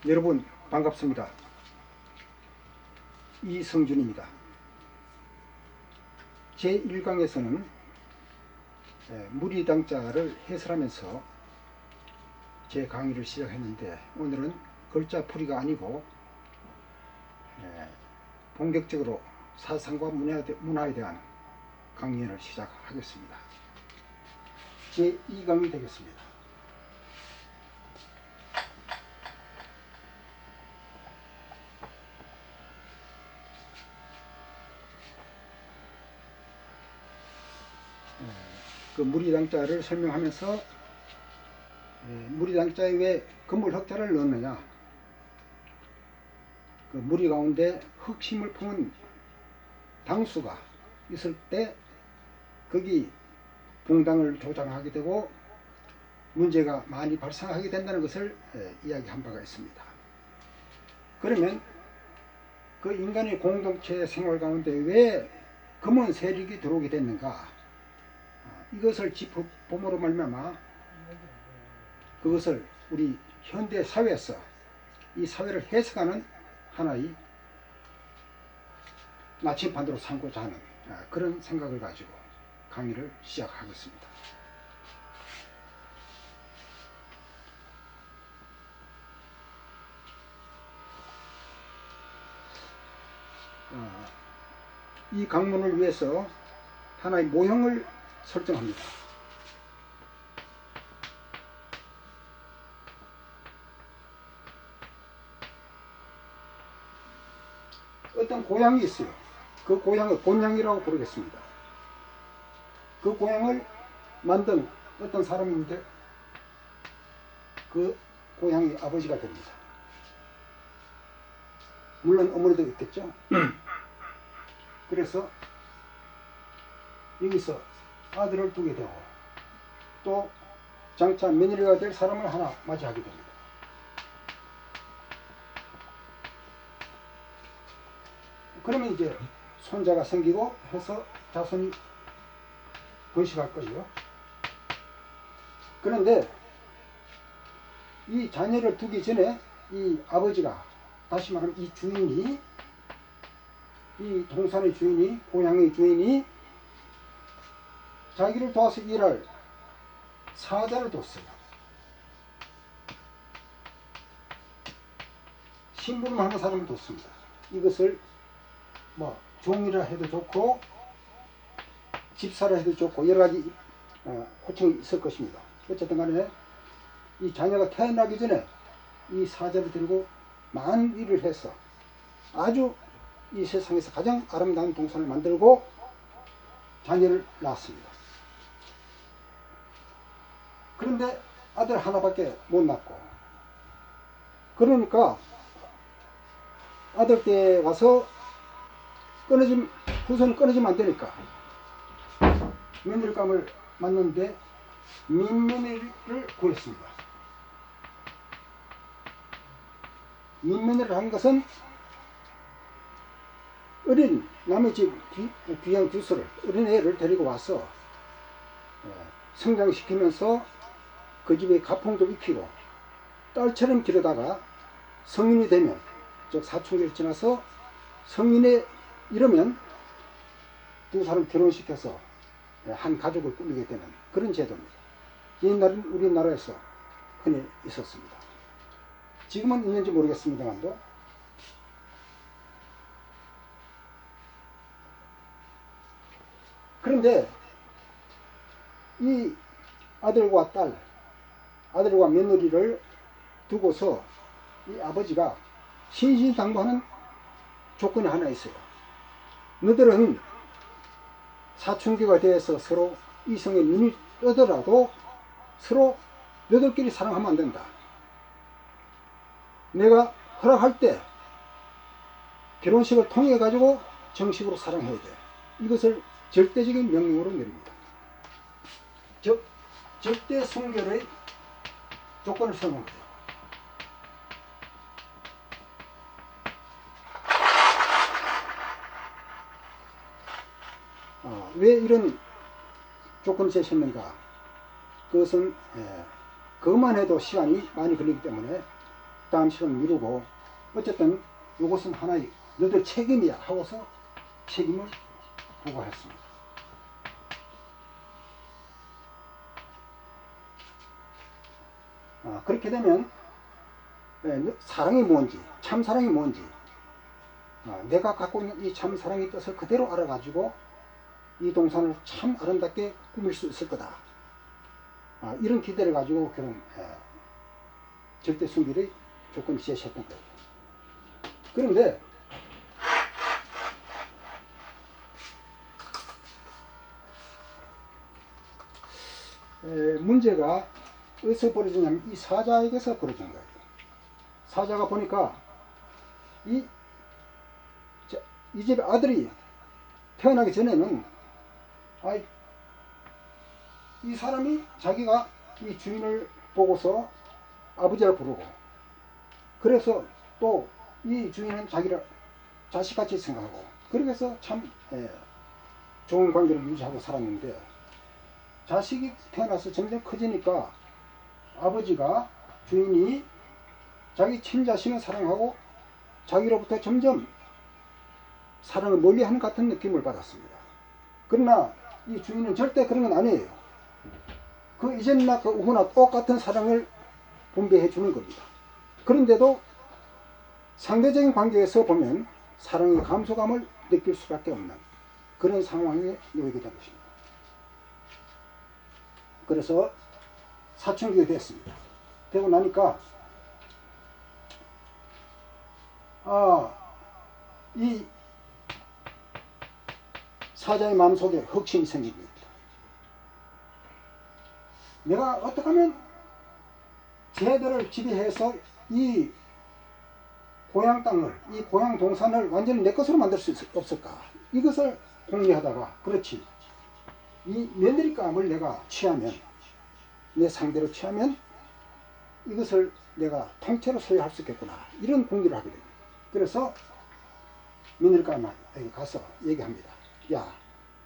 여러분 반갑습니다. 이성준입니다. 제1강에서는 무리당자를 해설하면서 제 강의를 시작했는데, 오늘은 글자풀이가 아니고 본격적으로 사상과 문화에 대한 강연을 시작하겠습니다. 제2강이 되겠습니다. 그 무리당자를 설명하면서 무리당자에 왜 금물 흑자를 넣느냐, 그 무리 가운데 흑심을 품은 당수가 있을 때 거기 붕당을 조장하게 되고 문제가 많이 발생하게 된다는 것을 이야기한 바가 있습니다. 그러면 그 인간의 공동체 생활 가운데 왜 금은 세력이 들어오게 됐는가, 이것을 짚어봄으로 말미암아 그것을 우리 현대 사회에서 이 사회를 해석하는 하나의 나침반으로 삼고자 하는 그런 생각을 가지고 강의를 시작하겠습니다. 이 강문을 위해서 하나의 모형을 설정합니다. 어떤 고향이 있어요. 그 고향을 본향이라고 부르겠습니다. 그 고향을 만든 어떤 사람인데 그 고향의 아버지가 됩니다. 물론 어머니도 있겠죠. 그래서 여기서 아들을 두게 되고 또 장차 며느리가 될 사람을 하나 맞이하게 됩니다. 그러면 이제 손자가 생기고 해서 자손이 번식할 거예요. 그런데 이 자녀를 두기 전에 이 아버지가, 다시 말하면 이 주인이, 이 동산의 주인이, 고향의 주인이 자기를 도와서 일할 사자를 뒀어요. 심부름하는 사람을 뒀습니다. 이것을 뭐 종이라 해도 좋고 집사라 해도 좋고 여러 가지 호칭이 있을 것입니다. 어쨌든 간에 이 자녀가 태어나기 전에 이 사자를 들고 많은 일을 해서 아주 이 세상에서 가장 아름다운 동산을 만들고 자녀를 낳았습니다. 그런데 아들 하나밖에 못 낳고, 그러니까 아들 때 가서 후손이 끊어지면 안 되니까 며느리감을 맞는데 민며느리를 구했습니다. 민며느리를 한 것은 어린 남의 집 귀한 두수를, 어린애를 데리고 와서 성장시키면서 그 집에 가풍도 익히고 딸처럼 기르다가 성인이 되면, 즉 사춘기를 지나서 성인에 이르면 두 사람 결혼시켜서 한 가족을 꾸리게 되는 그런 제도입니다. 옛날은 우리나라에서 흔히 있었습니다. 지금은 있는지 모르겠습니다만도. 그런데 이 아들과 딸, 아들과 며느리를 두고서 이 아버지가 신신당부하는 조건이 하나 있어요. 너들은 사춘기가 되어서 서로 이성의 눈이 뜨더라도 서로 너들끼리 사랑하면 안 된다. 내가 허락할 때 결혼식을 통해 가지고 정식으로 사랑해야 돼. 이것을 절대적인 명령으로 내립니다. 즉 절대 순결의 조건을 설명합니다. 왜 이런 조건을 제시했는가? 그것은 그것만 해도 시간이 많이 걸리기 때문에 다음 시간 미루고 어쨌든 이것은 하나의 너들 책임이야 하고서 책임을 부과했습니다. 그렇게 되면 사랑이 뭔지, 참사랑이 뭔지, 내가 갖고 있는 이 참사랑의 뜻을 그대로 알아가지고 이 동산을 참 아름답게 꾸밀 수 있을 거다. 이런 기대를 가지고 그런 절대 순결의 조건을 제시했던 거예요. 그런데 문제가 어디서 벌어지냐면 이 사자에게서 벌어진 거예요. 사자가 보니까 이 집에 아들이 태어나기 전에는 이 사람이 자기가 이 주인을 보고서 아버지라 부르고, 그래서 또 이 주인은 자기를 자식같이 생각하고, 그래서 참 좋은 관계를 유지하고 살았는데, 자식이 태어나서 점점 커지니까 아버지가, 주인이 자기 친자신을 사랑하고 자기로부터 점점 사랑을 멀리하는 같은 느낌을 받았습니다. 그러나 이 주인은 절대 그런 건 아니에요. 그 이전이나 그 후나 똑같은 사랑을 분배해 주는 겁니다. 그런데도 상대적인 관계에서 보면 사랑의 감소감을 느낄 수밖에 없는 그런 상황에 놓이게 된 것입니다. 그래서 사춘기가 됐습니다. 되고 나니까 이 사자의 마음속에 흑심이 생긴 겁니다. 내가 어떻게 하면 쟤들을 지배해서 이 고향 땅을, 이 고향 동산을 완전히 내 것으로 만들 수 없을까? 이것을 공리하다가, 그렇지, 이 며느리감을 내가 취하면, 내 상대로 취하면 이것을 내가 통째로 소유할 수 있겠구나, 이런 공리를 하게 됩니다. 그래서 며느리감에게 가서 얘기합니다. 야,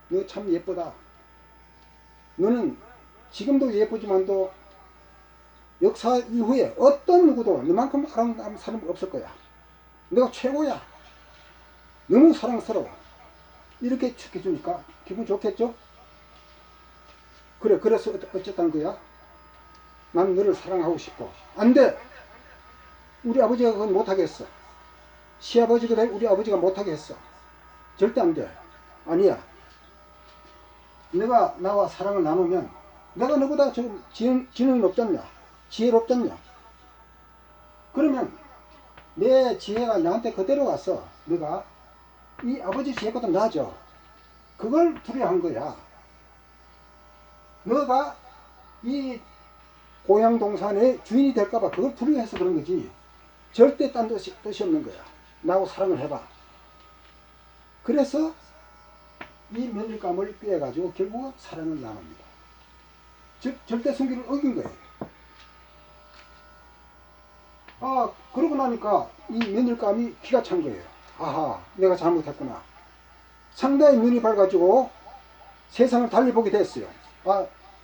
너 참 예쁘다. 너는 지금도 예쁘지만도 역사 이후에 어떤 누구도 너만큼 아름다운 사람이 없을 거야. 너가 최고야. 너무 사랑스러워. 이렇게 축해주니까 기분 좋겠죠? 그래, 그래서 어쨌다는 거야? 난 너를 사랑하고 싶고. 안 돼! 우리 아버지가 그건 못하겠어. 시아버지가 될 우리 아버지가 못하게 했어. 절대 안 돼. 아니야. 내가 나와 사랑을 나누면 내가 너보다 좀 지능이 높잖냐, 지혜롭잖냐. 그러면 내 지혜가 나한테 그대로 가서 너가 이 아버지 지혜보다 나아져. 그걸 두려워한 거야. 너가 이 고향 동산의 주인이 될까봐 그걸 두려워해서 그런 거지, 절대 딴 뜻이 없는 거야. 나하고 사랑을 해봐. 그래서 이 며느리감을 빼가지고 결국은 사랑을 나눕니다. 즉 절대 순결을 어긴 거예요. 그러고 나니까 이 며느리감이 기가 찬 거예요. 아하, 내가 잘못했구나. 상당히 눈이 밝아지고 세상을 달리 보게 됐어요.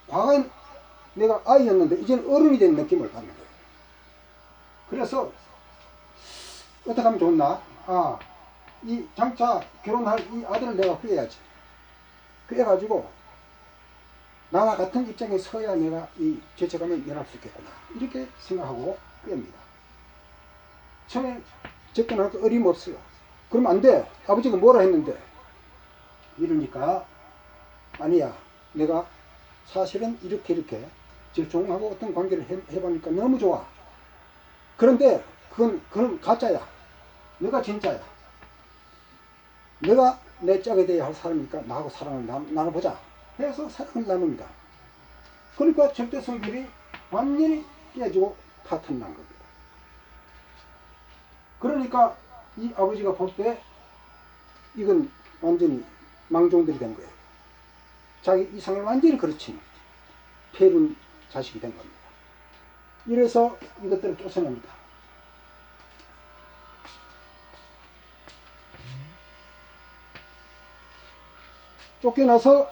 과거엔 내가 아이였는데 이제는 어른이 된 느낌을 받는 거예요. 그래서 어떻게 하면 좋나? 이 장차 결혼할 이 아들을 내가 구해야지. 그래가지고 나와 같은 입장에 서야 내가 이 죄책감을 면할 수 있겠구나, 이렇게 생각하고 꾀입니다. 처음에 접근할 거 어림없어요. 그럼 안 돼. 아버지가 뭐라 했는데. 이러니까 아니야, 내가 사실은 이렇게 질종하고 어떤 관계를 해보니까 너무 좋아. 그런데 그건 가짜야. 내가 진짜야. 내가 내 짝이 되어야 할 사람이니까 나하고 사랑을 나눠보자 해서 사랑을 나눕니다. 그러니까 절대 성질이 완전히 깨지고 파탄난 겁니다. 그러니까 이 아버지가 볼 때 이건 완전히 망종들이 된 거예요. 자기 이상을 완전히 그르친 폐륜 자식이 된 겁니다. 이래서 이것들을 쫓아냅니다. 쫓겨나서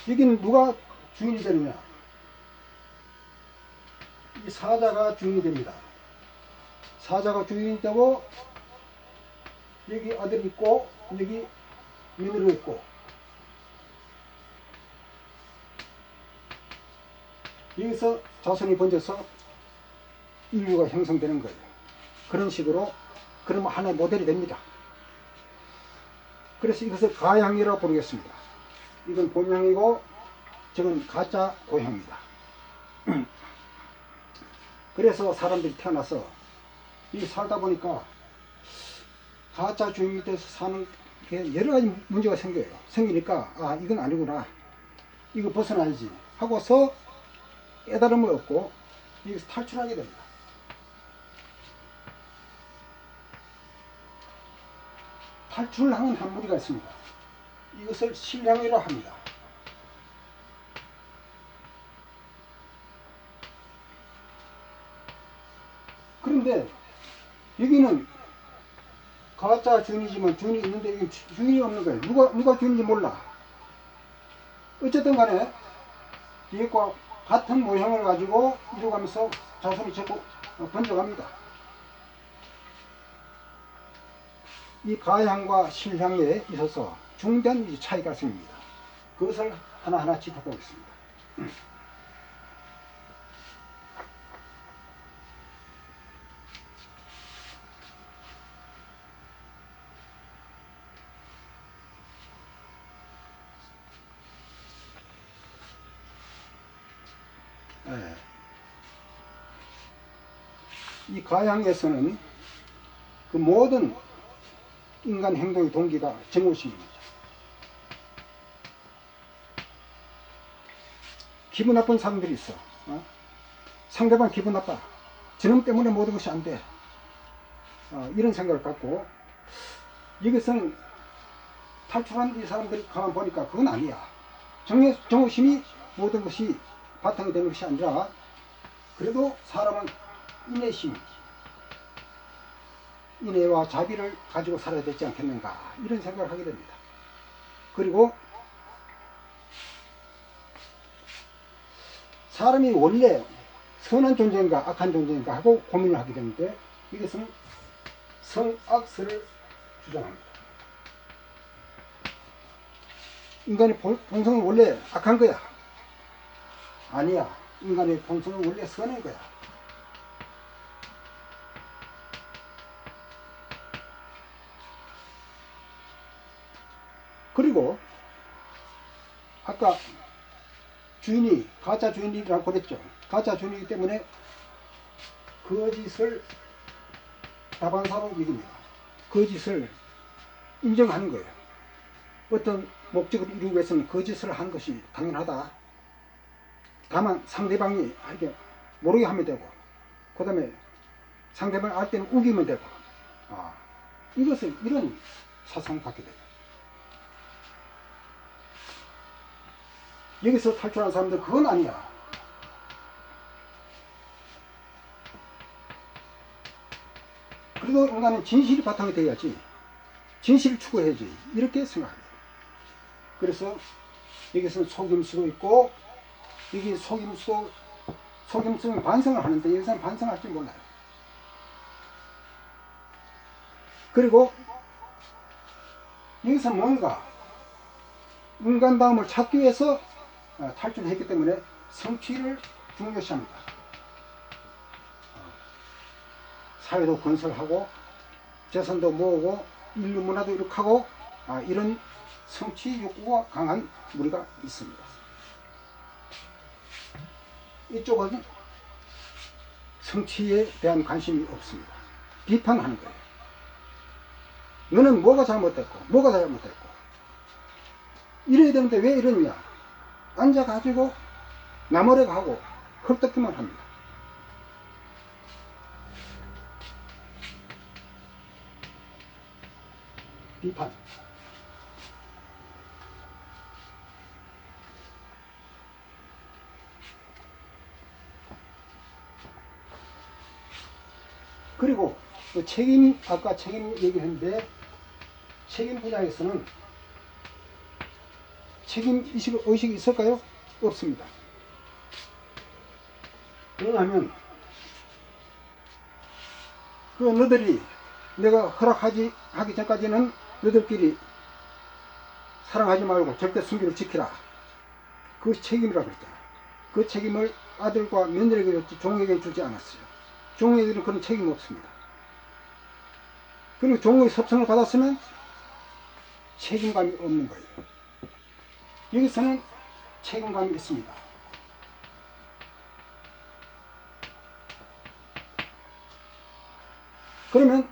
여기는 누가 주인이 되느냐? 이 사자가 주인이 됩니다. 사자가 주인이 되고 여기 아들이 있고 여기 며느리가 있고 여기서 자손이 번져서 인류가 형성되는 거예요. 그런 식으로 그러면 하나의 모델이 됩니다. 그래서 이것을 가향이라고 부르겠습니다. 이건 본향이고 저건 가짜 고향입니다. 그래서 사람들이 태어나서 이 살다 보니까 가짜 주인 밑에서 사는 게 여러 가지 문제가 생겨요. 생기니까 아 이건 아니구나, 이거 벗어나야지 하고서 깨달음을 얻고 여기서 탈출하게 됩니다. 탈출하는 한 무리가 있습니다. 이것을 실향이라고 합니다. 그런데 여기는 가짜 주인이지만 주인이 있는데 여기 주인이 없는 거예요. 누가 주인인지 몰라. 어쨌든 간에 이것과 같은 모형을 가지고 이루어가면서 자손이 전부 번져갑니다. 이 가향과 실향에 있어서 중대한 차이가 생깁니다. 그것을 하나하나 짚어보겠습니다. 이 가향에서는 그 모든 인간 행동의 동기가 정오심입니다. 기분 나쁜 사람들이 있어. 상대방 기분 나빠. 저놈 때문에 모든 것이 안 돼. 이런 생각을 갖고 이것은 탈출한 이 사람들이 가만 보니까 그건 아니야. 정오심이 모든 것이 바탕이 되는 것이 아니라 그래도 사람은 인내심, 인애와 자비를 가지고 살아야 되지 않겠는가, 이런 생각을 하게 됩니다. 그리고 사람이 원래 선한 존재인가 악한 존재인가 하고 고민을 하게 되는데 이것은 성악설을 주장합니다. 인간의 본성은 원래 악한 거야? 아니야. 인간의 본성은 원래 선한 거야. 그리고 아까 주인이 가짜 주인이라고 그랬죠. 가짜 주인이기 때문에 거짓을 다반사로 얘기입니다. 거짓을 인정하는 거예요. 어떤 목적을 이루기 위해서는 거짓을 하는 것이 당연하다. 다만 상대방이 이렇게 모르게 하면 되고, 그 다음에 상대방이 알 때는 우기면 되고, 이것을 이런 사상을 갖게 돼요. 여기서 탈출한 사람들 그건 아니야. 그래도 인간은 진실이 바탕이 돼야지, 진실을 추구해야지, 이렇게 생각해요. 그래서 여기서는 속임수도 있고, 여기 속임수는 반성을 하는데 여기서는 반성할 줄 몰라요. 그리고 여기서 뭔가 인간다움을 찾기 위해서 탈출을 했기 때문에 성취를 중요시합니다. 사회도 건설하고 재산도 모으고 인류 문화도 이렇게 하고 이런 성취 욕구가 강한 무리가 있습니다. 이쪽은 성취에 대한 관심이 없습니다. 비판하는 거예요. 너는 뭐가 잘못됐고 뭐가 잘못됐고 이래야 되는데 왜 이러냐. 앉아가지고 나무래고 하고 헐떡기만 합니다. 비판. 그리고 또 책임, 아까 책임 얘기했는데 책임 분야에서는 책임 의식이 있을까요? 없습니다. 왜냐하면 그 너들이 내가 하기 전까지는 너들끼리 사랑하지 말고 절대 순결을 지키라. 그 책임이라 그랬잖아. 그 책임을 아들과 며느리에게 줬지 종에게 주지 않았어요. 종에게는 그런 책임이 없습니다. 그리고 종의 섭성을 받았으면 책임감이 없는 거예요. 여기서는 책임감이 있습니다. 그러면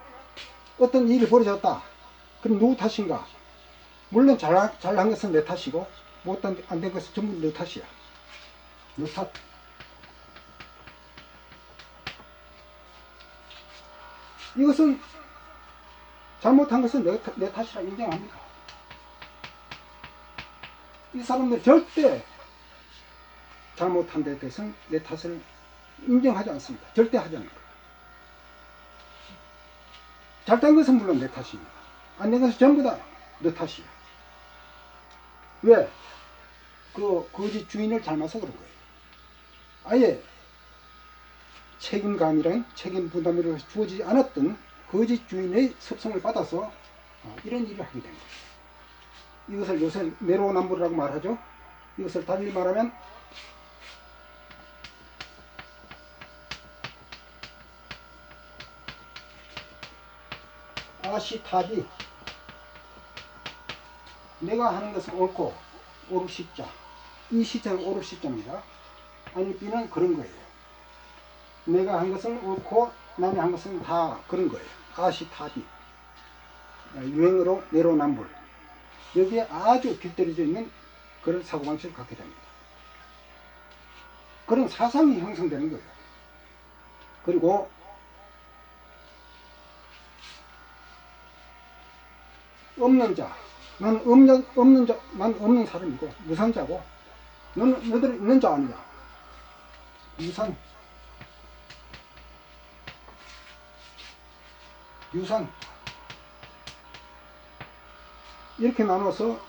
어떤 일이 벌어졌다. 그럼 누구 탓인가? 물론 잘한 것은 내 탓이고 못한 안 된 것은 전부 내 탓이야. 내 탓. 이것은 잘못한 것은 내 탓이라 인정합니다. 이 사람들 절대 잘못한 데 대해서는 내 탓을 인정하지 않습니다. 절대 하지 않는 거예요. 잘된 것은 물론 내 탓입니다. 안 된 것은 전부 다 내 탓이야. 왜? 그 거짓 주인을 닮아서 그런 거예요. 아예 책임감이란 책임 분담으로 주어지지 않았던 거짓 주인의 섭성을 받아서 이런 일을 하게 된 거예요. 이것을 요새 내로남불이라고 말하죠. 이것을 달리 말하면 아시타비. 내가 하는 것은 옳고 오를 시자. 이 시자는 오를 시자입니다. 아니 B는 그런 거예요. 내가 한 것은 옳고 남이 한 것은 다 그런 거예요. 아시타비. 유행어로 내로남불. 여기에 아주 빗대어져 있는 그런 사고방식을 갖게 됩니다. 그런 사상이 형성되는 거예요. 그리고 없는 자, 난 없는 사람이고 무산자고, 너희들은 있는 자 아니냐? 유산 이렇게 나눠서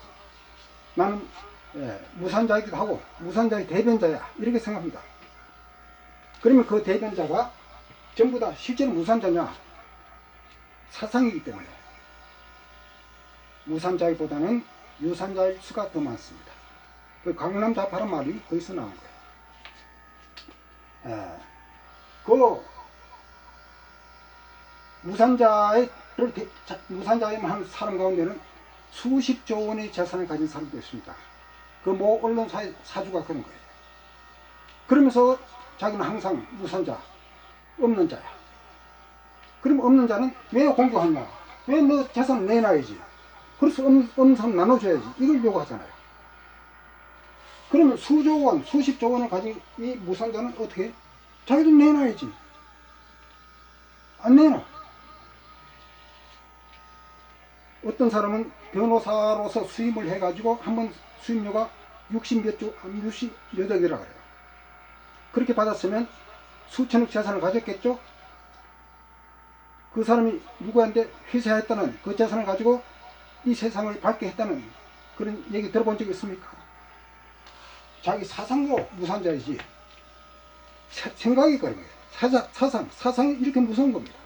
나는 무산자이기도 하고 무산자의 대변자야 이렇게 생각합니다. 그러면 그 대변자가 전부 다 실제로 무산자냐? 사상이기 때문에 무산자보다는 유산자일 수가 더 많습니다. 그 강남자파란 말이 거기서 나온 거예요. 그 무산자의 한 사람 가운데는 수십조 원의 재산을 가진 사람도 있습니다. 그 모 언론사의 사주가 그런 거예요. 그러면서 자기는 항상 무산자, 없는 자야. 그럼 없는 자는 왜 공격하냐? 왜 너 재산 내놔야지? 그래서 없는 사람 나눠줘야지. 이걸 요구하잖아요. 그러면 수조 원, 수십조 원을 가진 이 무산자는 어떻게 해? 자기도 내놔야지. 안 내놔. 어떤 사람은 변호사로서 수임을 해가지고 한번 수임료가 60몇 억이라고 해요. 그렇게 받았으면 수천억 재산을 가졌겠죠? 그 사람이 누구한테 회사했다는 그 재산을 가지고 이 세상을 밝게 했다는 그런 얘기 들어본 적 있습니까? 자기 사상으로 무산자이지 생각이 그런 거예요. 사상이 이렇게 무서운 겁니다.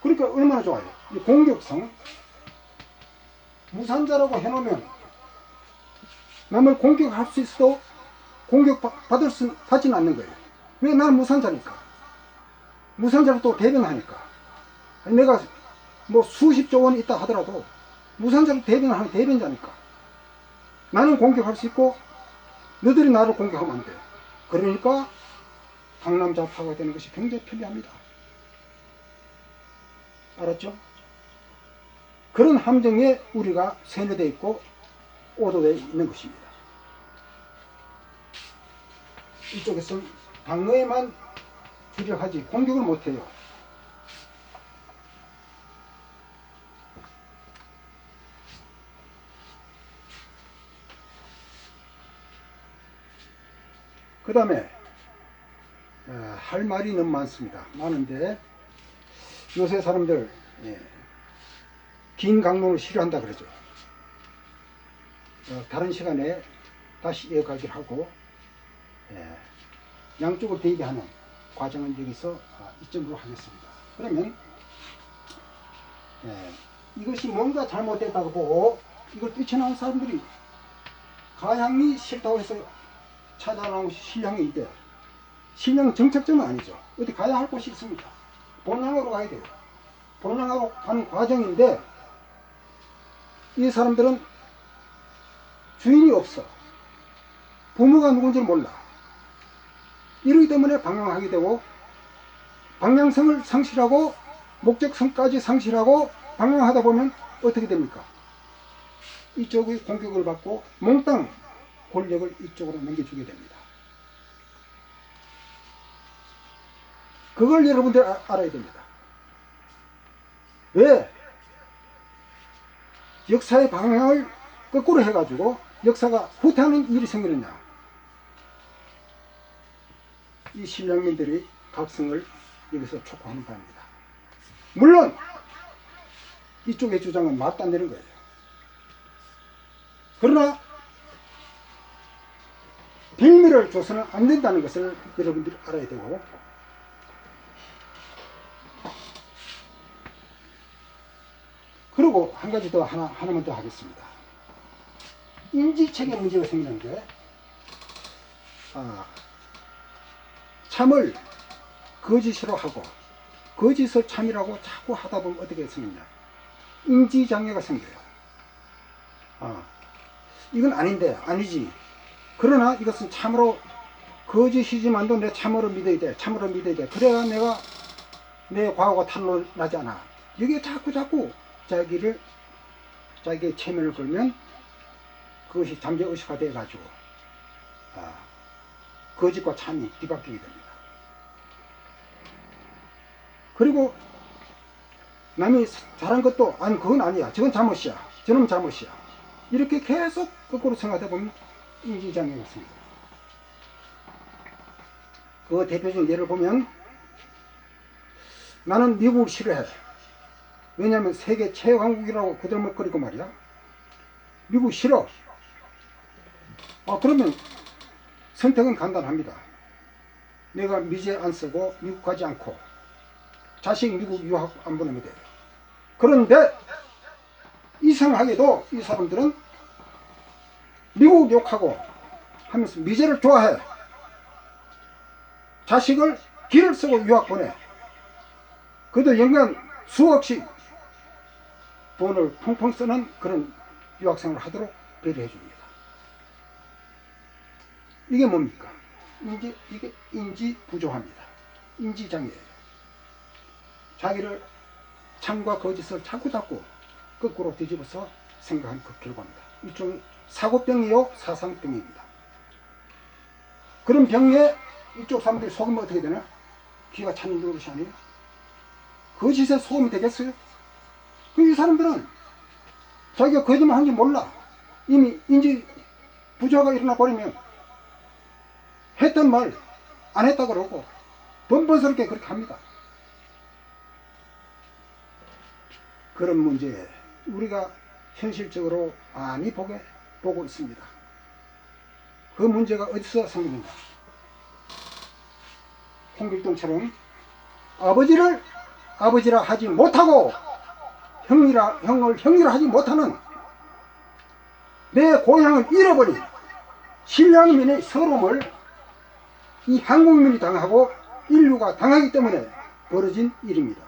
그러니까 얼마나 좋아요. 이 공격성 무산자라고 해놓으면 남을 공격할 수 있어도 받지는 않는 거예요. 왜? 나는 무산자니까. 무산자를 또 대변하니까. 내가 뭐 수십조 원이 있다 하더라도 무산자를 대변하는 대변자니까. 나는 공격할 수 있고 너희들이 나를 공격하면 안 돼. 그러니까 강남자파가 되는 것이 굉장히 편리합니다. 알았죠? 그런 함정에 우리가 세뇌되어 있고 오도되어 있는 것입니다. 이쪽에서는 방어에만 주력하지 공격을 못해요. 그 다음에 할 말이 너무 많습니다. 많은데 요새 사람들 긴 강론을 싫어한다 그러죠. 다른 시간에 다시 이어가기로 하고, 양쪽을 대비하는 과정은 여기서 이점으로 하겠습니다. 그러면 이것이 뭔가 잘못됐다고 보고 이걸 뛰쳐나온 사람들이 가향이 싫다고 해서 찾아나온 신량이 있대요. 신량 정착점은 아니죠. 어디 가야 할 곳이 있습니다. 본향으로 가야 돼요. 본향으로 가는 과정인데 이 사람들은 주인이 없어. 부모가 누군지 몰라. 이러기 때문에 방황하게 되고 방향성을 상실하고 목적성까지 상실하고 방황하다 보면 어떻게 됩니까? 이쪽의 공격을 받고 몽땅 권력을 이쪽으로 넘겨주게 됩니다. 그걸 여러분들 알아야 됩니다. 왜? 역사의 방향을 거꾸로 해가지고 역사가 후퇴하는 일이 생기느냐. 이 신량민들이 각성을 여기서 촉구하는 바입니다. 물론 이쪽의 주장은 맞도 안 되는 거예요. 그러나 빌미를 줘서는 안 된다는 것을 여러분들이 알아야 되고, 그리고 한 가지 더 하나만 더 하겠습니다. 인지체계 문제가 생기는데, 참을 거짓으로 하고 거짓을 참이라고 자꾸 하다 보면 어떻게 생기냐. 인지장애가 생겨요. 이건 아닌데, 아니지. 그러나 이것은 참으로 거짓이지만도 내 참으로 믿어야 돼. 참으로 믿어야 돼. 그래야 내가 내 과거가 탄로나지 않아. 여기에 자꾸 자기의 체면을 걸면 그것이 잠재의식화 돼가지고 거짓과 참이 뒤바뀌게 됩니다. 그리고 남이 잘한 것도 아니 그건 아니야. 저건 잘못이야. 저놈 잘못이야. 이렇게 계속 거꾸로 생각하다 보면 인지장애가 생깁니다. 그 대표적인 예를 보면 나는 미국을 싫어해. 왜냐하면 세계 최강국이라고 그들먹거리고 말이야. 미국 싫어. 그러면 선택은 간단합니다. 내가 미제 안 쓰고 미국 가지 않고 자식 미국 유학 안 보내면 돼요. 그런데 이상하게도 이 사람들은 미국 욕하고 하면서 미제를 좋아해. 자식을 길을 쓰고 유학 보내. 그래도 연간 수억씩 돈을 펑펑 쓰는 그런 유학생을 하도록 배려해 줍니다. 이게 뭡니까? 이게 인지 부조합니다. 인지장애예요. 자기를 참과 거짓을 자꾸 거꾸로 뒤집어서 생각한 그 결과입니다. 일종의 사고병이요 사상병입니다. 그런 병에 이쪽 사람들이 속으면 어떻게 되나? 귀가 찬 것이 아니에요. 거짓에 소음이 되겠어요? 이 사람들은 자기가 거짓말 한지 몰라. 이미 인지 부조가 일어나 버리면 했던 말 안 했다 그러고 번번스럽게 그렇게 합니다. 그런 문제에 우리가 현실적으로 많이 보고 있습니다. 그 문제가 어디서 생기는가? 홍길동처럼 아버지를 아버지라 하지 못하고 형을 형이라 하지 못하는 내 고향을 잃어버린 신량민의 서름을 이 한국민이 당하고 인류가 당하기 때문에 벌어진 일입니다.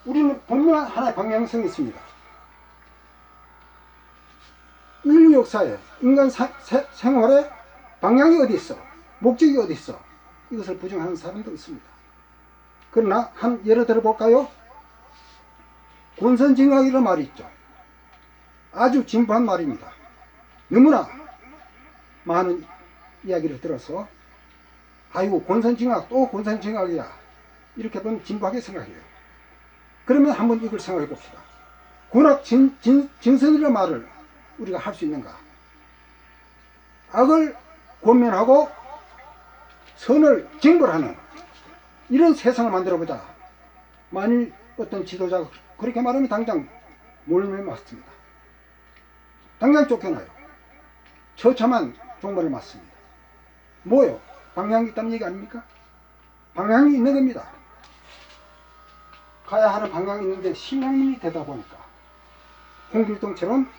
우리는 분명한 하나의 방향성이 있습니다. 인류 역사에 인간 생활에 방향이 어디 있어? 목적이 어디 있어? 이것을 부정하는 사람도 있습니다. 그러나 한 예를 들어 볼까요? 권선징악이라는 말이 있죠. 아주 진부한 말입니다. 너무나 많은 이야기를 들어서 아이고 권선징악 또 권선징악이야 이렇게 보면 진부하게 생각해요. 그러면 한번 이걸 생각해 봅시다. 군악 진선이라는 말을 우리가 할 수 있는가? 악을 권면하고 선을 징벌하는 이런 세상을 만들어 보자. 만일 어떤 지도자가 그렇게 말하면 당장 몰면 맞습니다. 당장 쫓겨나요. 처참한 종말을 맞습니다. 뭐요? 방향이 있다는 얘기 아닙니까? 방향이 있는 겁니다. 가야 하는 방향이 있는데 신앙인이 되다 보니까 홍길동처럼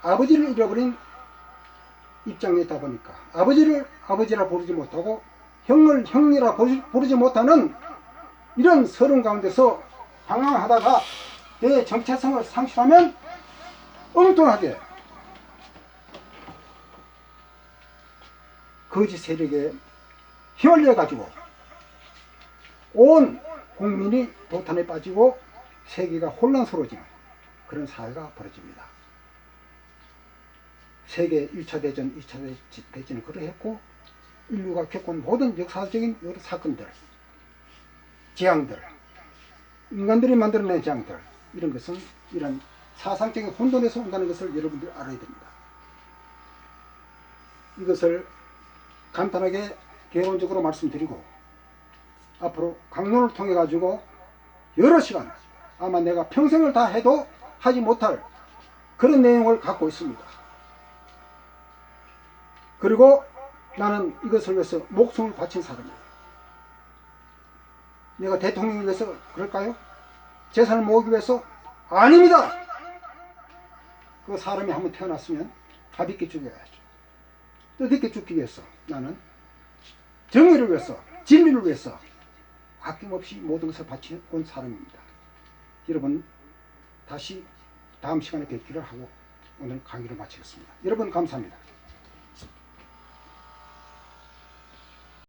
아버지를 잃어버린 입장에 있다 보니까 아버지를 아버지라 부르지 못하고 형을 형이라 부르지 못하는 이런 서름 가운데서 방황하다가 내 정체성을 상실하면 엉뚱하게 거짓 세력에 휘말려 가지고 온 국민이 도탄에 빠지고 세계가 혼란스러워지는 그런 사회가 벌어집니다. 세계 1차 대전, 2차 대전을 그러했고 인류가 겪은 모든 역사적인 여러 사건들, 재앙들, 인간들이 만들어낸 재앙들, 이런 것은 이런 사상적인 혼돈에서 온다는 것을 여러분들 알아야 됩니다. 이것을 간단하게 개론적으로 말씀드리고 앞으로 강론을 통해 가지고 여러 시간 아마 내가 평생을 다 해도 하지 못할 그런 내용을 갖고 있습니다. 그리고 나는 이것을 위해서 목숨을 바친 사람이에요. 내가 대통령을 위해서 그럴까요? 재산을 모으기 위해서? 아닙니다. 그 사람이 한번 태어났으면 가볍게 죽여야죠. 뜻있게 죽기 위해서 나는 정의를 위해서, 진리를 위해서 아낌없이 모든 것을 바쳐온 사람입니다. 여러분 다시 다음 시간에 뵙기를 하고 오늘 강의를 마치겠습니다. 여러분 감사합니다.